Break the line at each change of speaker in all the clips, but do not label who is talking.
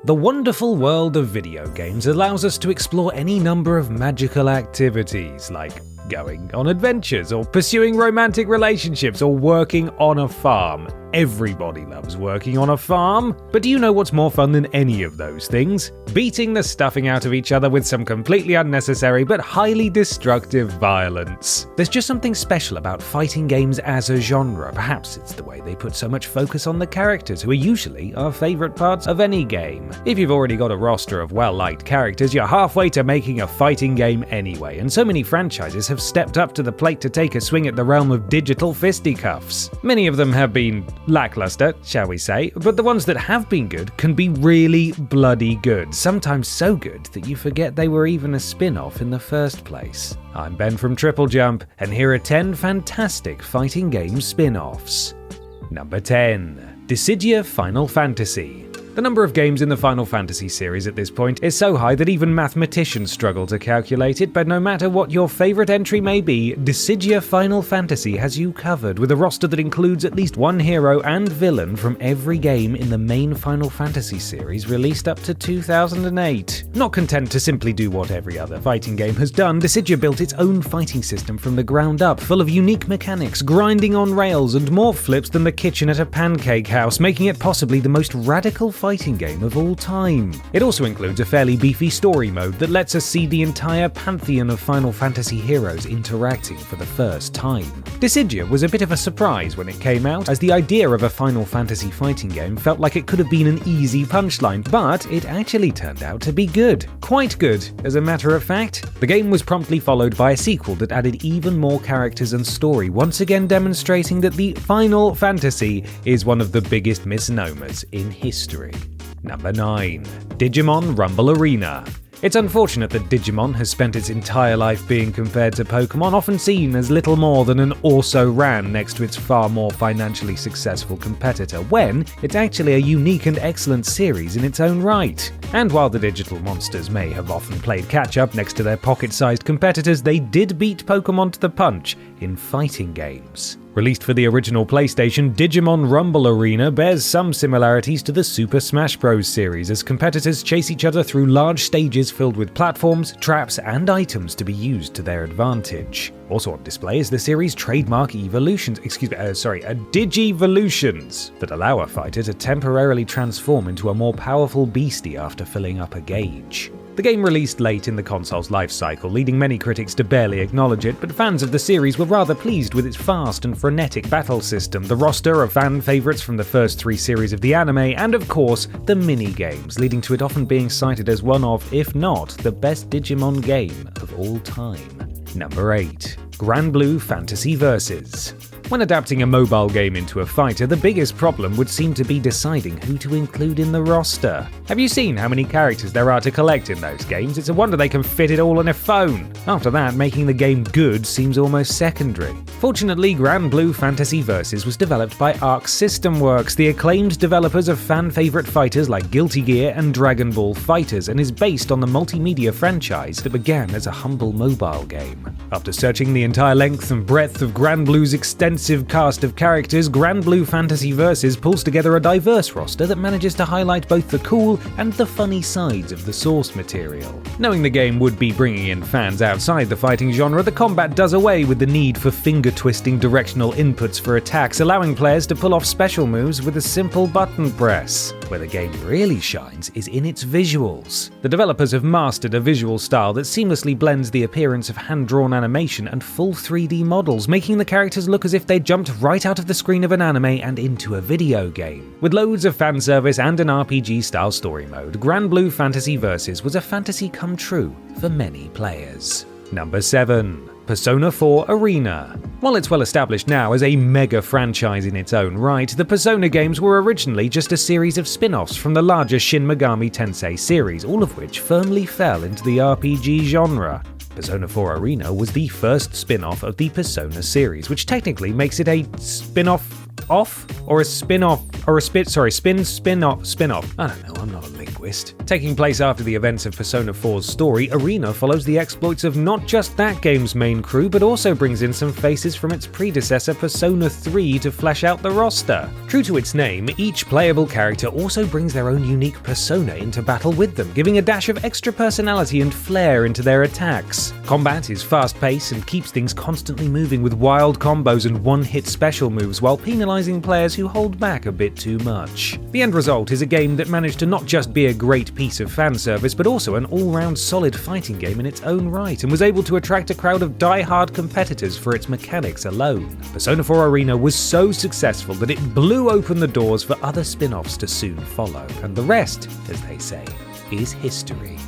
The wonderful world of video games allows us to explore any number of magical activities, like going on adventures, or pursuing romantic relationships, or working on a farm. Everybody loves working on a farm, but do you know what's more fun than any of those things? Beating the stuffing out of each other with some completely unnecessary but highly destructive violence. There's just something special about fighting games as a genre. Perhaps it's the way they put so much focus on the characters, who are usually our favourite parts of any game. If you've already got a roster of well-liked characters, you're halfway to making a fighting game anyway, and so many franchises have stepped up to the plate to take a swing at the realm of digital fisticuffs. Many of them have been lacklustre, shall we say, but the ones that have been good can be really bloody good, sometimes so good that you forget they were even a spin-off in the first place. I'm Ben from TripleJump, and here are 10 fantastic fighting game spin-offs. Number 10. Dissidia Final Fantasy. The number of games in the Final Fantasy series at this point is so high that even mathematicians struggle to calculate it, but no matter what your favourite entry may be, Dissidia Final Fantasy has you covered with a roster that includes at least one hero and villain from every game in the main Final Fantasy series released up to 2008. Not content to simply do what every other fighting game has done, Dissidia built its own fighting system from the ground up, full of unique mechanics, grinding on rails, and more flips than the kitchen at a pancake house, making it possibly the most radical fighting game of all time. It also includes a fairly beefy story mode that lets us see the entire pantheon of Final Fantasy heroes interacting for the first time. Dissidia was a bit of a surprise when it came out, as the idea of a Final Fantasy fighting game felt like it could have been an easy punchline, but it actually turned out to be good. Quite good, as a matter of fact. The game was promptly followed by a sequel that added even more characters and story, once again demonstrating that the Final Fantasy is one of the biggest misnomers in history. Number 9. Digimon Rumble Arena. It's unfortunate that Digimon has spent its entire life being compared to Pokemon, often seen as little more than an also-ran next to its far more financially successful competitor, when it's actually a unique and excellent series in its own right. And while the digital monsters may have often played catch-up next to their pocket-sized competitors, they did beat Pokemon to the punch in fighting games. Released for the original PlayStation, Digimon Rumble Arena bears some similarities to the Super Smash Bros. Series, as competitors chase each other through large stages filled with platforms, traps, and items to be used to their advantage. Also on display is the series' trademark Digivolutions that allow a fighter to temporarily transform into a more powerful beastie after filling up a gauge. The game released late in the console's life cycle, leading many critics to barely acknowledge it, but fans of the series were rather pleased with its fast and frenetic battle system, the roster of fan favourites from the first 3 series of the anime, and of course, the mini-games, leading to it often being cited as one of, if not, the best Digimon game of all time. Number 8. Granblue Fantasy Versus. When adapting a mobile game into a fighter, the biggest problem would seem to be deciding who to include in the roster. Have you seen how many characters there are to collect in those games? It's a wonder they can fit it all on a phone. After that, making the game good seems almost secondary. Fortunately, Granblue Fantasy Versus was developed by Arc System Works, the acclaimed developers of fan-favourite fighters like Guilty Gear and Dragon Ball FighterZ, and is based on the multimedia franchise that began as a humble mobile game. After searching the entire length and breadth of Granblue's extensive cast of characters, Granblue Fantasy Versus pulls together a diverse roster that manages to highlight both the cool and the funny sides of the source material. Knowing the game would be bringing in fans outside the fighting genre, the combat does away with the need for finger-twisting directional inputs for attacks, allowing players to pull off special moves with a simple button press. Where the game really shines is in its visuals. The developers have mastered a visual style that seamlessly blends the appearance of hand-drawn animation and full 3D models, making the characters look as if they jumped right out of the screen of an anime and into a video game. With loads of fan service and an RPG-style story mode, Granblue Fantasy Versus was a fantasy come true for many players. Number 7. Persona 4 Arena. While it's well established now as a mega franchise in its own right, the Persona games were originally just a series of spin-offs from the larger Shin Megami Tensei series, all of which firmly fell into the RPG genre. Persona 4 Arena was the first spin-off of the Persona series, which technically makes it a spin-off spin-off or a spin-off or a spin-off. I don't know, I'm not a linguist. Taking place after the events of Persona 4's story, Arena follows the exploits of not just that game's main crew, but also brings in some faces from its predecessor Persona 3 to flesh out the roster. True to its name, each playable character also brings their own unique persona into battle with them, giving a dash of extra personality and flair into their attacks. Combat is fast-paced and keeps things constantly moving with wild combos and one-hit special moves while penalizing players who hold back a bit too much. The end result is a game that managed to not just be a great piece of fan service, but also an all-round solid fighting game in its own right, and was able to attract a crowd of die-hard competitors for its mechanics alone. Persona 4 Arena was so successful that it blew open the doors for other spin-offs to soon follow, and the rest, as they say, is history.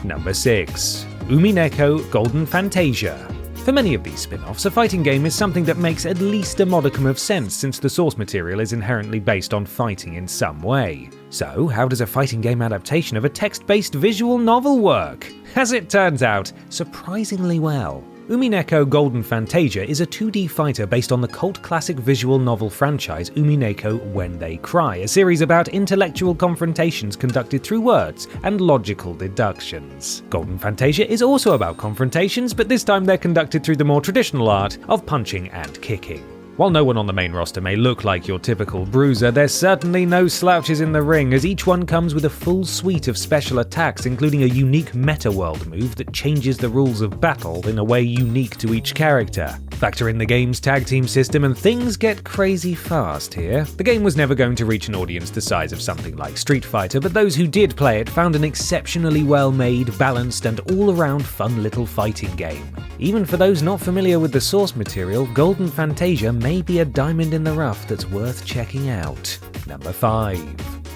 Number 6. Umineko Golden Fantasia. For many of these spin-offs, a fighting game is something that makes at least a modicum of sense since the source material is inherently based on fighting in some way. So, how does a fighting game adaptation of a text-based visual novel work? As it turns out, surprisingly well. Umineko Golden Fantasia is a 2D fighter based on the cult classic visual novel franchise Umineko When They Cry, a series about intellectual confrontations conducted through words and logical deductions. Golden Fantasia is also about confrontations, but this time they're conducted through the more traditional art of punching and kicking. While no one on the main roster may look like your typical bruiser, there's certainly no slouches in the ring, as each one comes with a full suite of special attacks, including a unique meta-world move that changes the rules of battle in a way unique to each character. Factor in the game's tag team system and things get crazy fast here. The game was never going to reach an audience the size of something like Street Fighter, but those who did play it found an exceptionally well-made, balanced, and all-around fun little fighting game. Even for those not familiar with the source material, Golden Fantasia may be a diamond in the rough that's worth checking out. Number 5.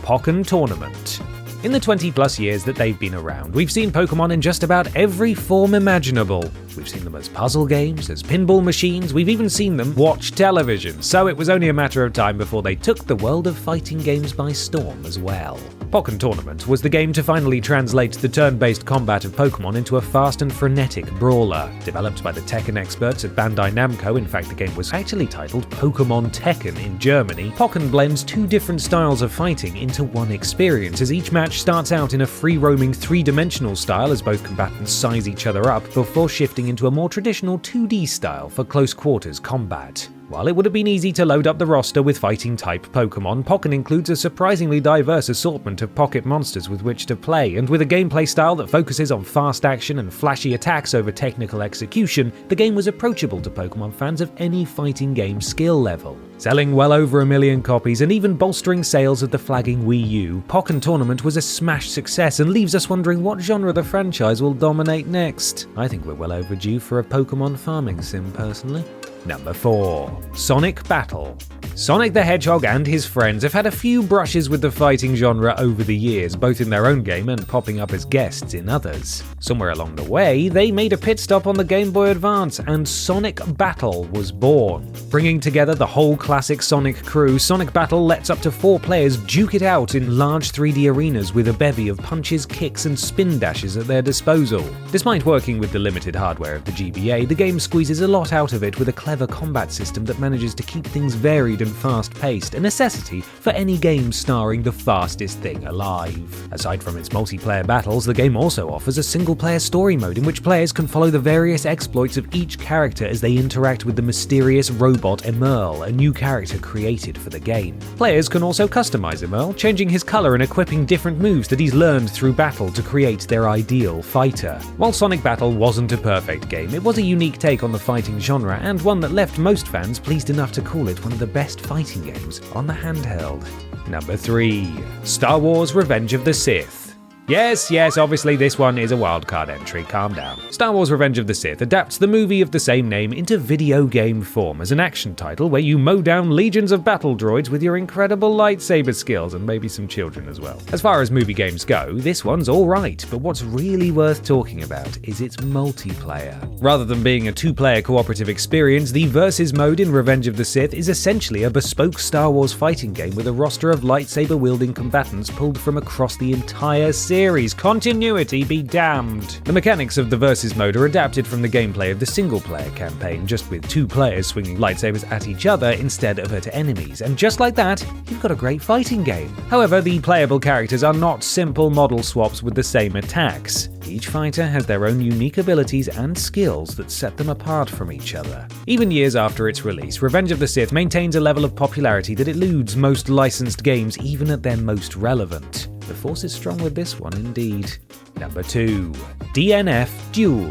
Pokken Tournament. In the 20+ years that they've been around, we've seen Pokemon in just about every form imaginable. We've seen them as puzzle games, as pinball machines, we've even seen them watch television, so it was only a matter of time before they took the world of fighting games by storm as well. Pokken Tournament was the game to finally translate the turn-based combat of Pokemon into a fast and frenetic brawler. Developed by the Tekken experts at Bandai Namco, in fact the game was actually titled Pokemon Tekken in Germany, Pokken blends two different styles of fighting into one experience, as each match starts out in a free-roaming three-dimensional style as both combatants size each other up before shifting into a more traditional 2D style for close-quarters combat. While it would have been easy to load up the roster with fighting-type Pokemon, Pokken includes a surprisingly diverse assortment of pocket monsters with which to play, and with a gameplay style that focuses on fast action and flashy attacks over technical execution, the game was approachable to Pokemon fans of any fighting game skill level. Selling well over 1 million copies and even bolstering sales of the flagging Wii U, Pokken Tournament was a smash success and leaves us wondering what genre the franchise will dominate next. I think we're well overdue for a Pokemon farming sim, personally. Number 4. Sonic Battle. Sonic the Hedgehog and his friends have had a few brushes with the fighting genre over the years, both in their own game and popping up as guests in others. Somewhere along the way, they made a pit stop on the Game Boy Advance, and Sonic Battle was born. Bringing together the whole classic Sonic crew, Sonic Battle lets up to 4 players duke it out in large 3D arenas with a bevy of punches, kicks, and spin dashes at their disposal. Despite working with the limited hardware of the GBA, the game squeezes a lot out of it with a clever combat system that manages to keep things varied and fast-paced, a necessity for any game starring the fastest thing alive. Aside from its multiplayer battles, the game also offers a single-player story mode in which players can follow the various exploits of each character as they interact with the mysterious robot Emerl, a new character created for the game. Players can also customize Emerl, changing his color and equipping different moves that he's learned through battle to create their ideal fighter. While Sonic Battle wasn't a perfect game, it was a unique take on the fighting genre and one that left most fans pleased enough to call it one of the best fighting games on the handheld. Number 3. Star Wars Revenge of the Sith. Yes, obviously this one is a wildcard entry, calm down. Star Wars Revenge of the Sith adapts the movie of the same name into video game form as an action title where you mow down legions of battle droids with your incredible lightsaber skills, and maybe some children as well. As far as movie games go, this one's alright, but what's really worth talking about is its multiplayer. Rather than being a 2-player cooperative experience, the Versus mode in Revenge of the Sith is essentially a bespoke Star Wars fighting game with a roster of lightsaber-wielding combatants pulled from across the entire series. series. Continuity be damned. The mechanics of the versus mode are adapted from the gameplay of the single-player campaign, just with 2 players swinging lightsabers at each other instead of at enemies, and just like that, you've got a great fighting game. However, the playable characters are not simple model swaps with the same attacks. Each fighter has their own unique abilities and skills that set them apart from each other. Even years after its release, Revenge of the Sith maintains a level of popularity that eludes most licensed games even at their most relevant. The force is strong with this one indeed. Number 2. DNF Duel.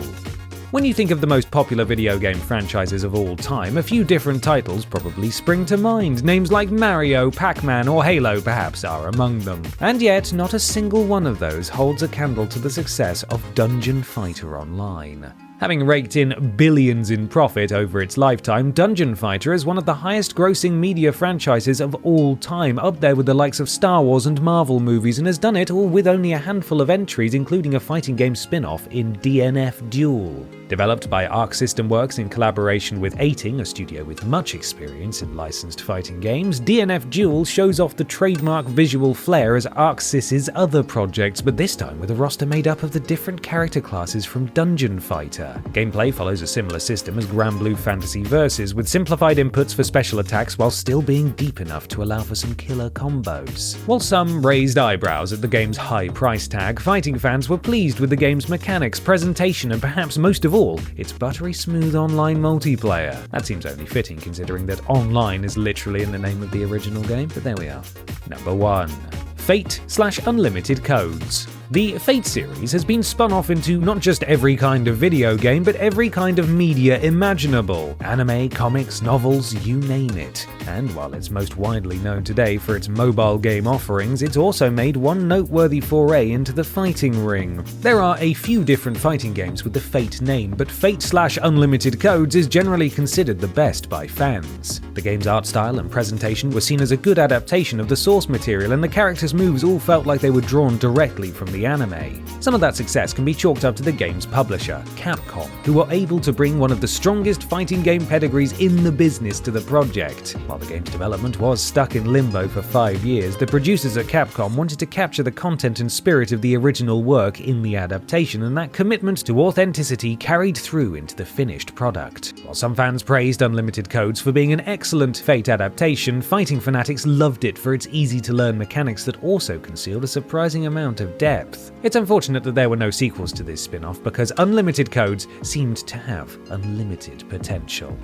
When you think of the most popular video game franchises of all time, a few different titles probably spring to mind. Names like Mario, Pac-Man, or Halo perhaps are among them. And yet, not a single one of those holds a candle to the success of Dungeon Fighter Online. Having raked in billions in profit over its lifetime, Dungeon Fighter is one of the highest-grossing media franchises of all time, up there with the likes of Star Wars and Marvel movies, and has done it all with only a handful of entries, including a fighting game spin-off in DNF Duel. Developed by Arc System Works in collaboration with Eighting, a studio with much experience in licensed fighting games, DNF Duel shows off the trademark visual flair as ArcSys's other projects, but this time with a roster made up of the different character classes from Dungeon Fighter. Gameplay follows a similar system as Granblue Fantasy Versus, with simplified inputs for special attacks while still being deep enough to allow for some killer combos. While some raised eyebrows at the game's high price tag, fighting fans were pleased with the game's mechanics, presentation, and perhaps most of all, its buttery smooth online multiplayer. That seems only fitting considering that online is literally in the name of the original game, but there we are. Number 1. Fate/Unlimited Codes. The Fate series has been spun off into not just every kind of video game, but every kind of media imaginable. Anime, comics, novels, you name it. And while it's most widely known today for its mobile game offerings, it's also made one noteworthy foray into the fighting ring. There are a few different fighting games with the Fate name, but Fate/Unlimited Codes is generally considered the best by fans. The game's art style and presentation were seen as a good adaptation of the source material, and the characters' moves all felt like they were drawn directly from the anime. Some of that success can be chalked up to the game's publisher, Capcom, who were able to bring one of the strongest fighting game pedigrees in the business to the project. While the game's development was stuck in limbo for 5 years, the producers at Capcom wanted to capture the content and spirit of the original work in the adaptation, and that commitment to authenticity carried through into the finished product. While some fans praised Unlimited Codes for being an excellent Fate adaptation, fighting fanatics loved it for its easy-to-learn mechanics that also concealed a surprising amount of depth. It's unfortunate that there were no sequels to this spin-off because Unlimited Codes seemed to have unlimited potential.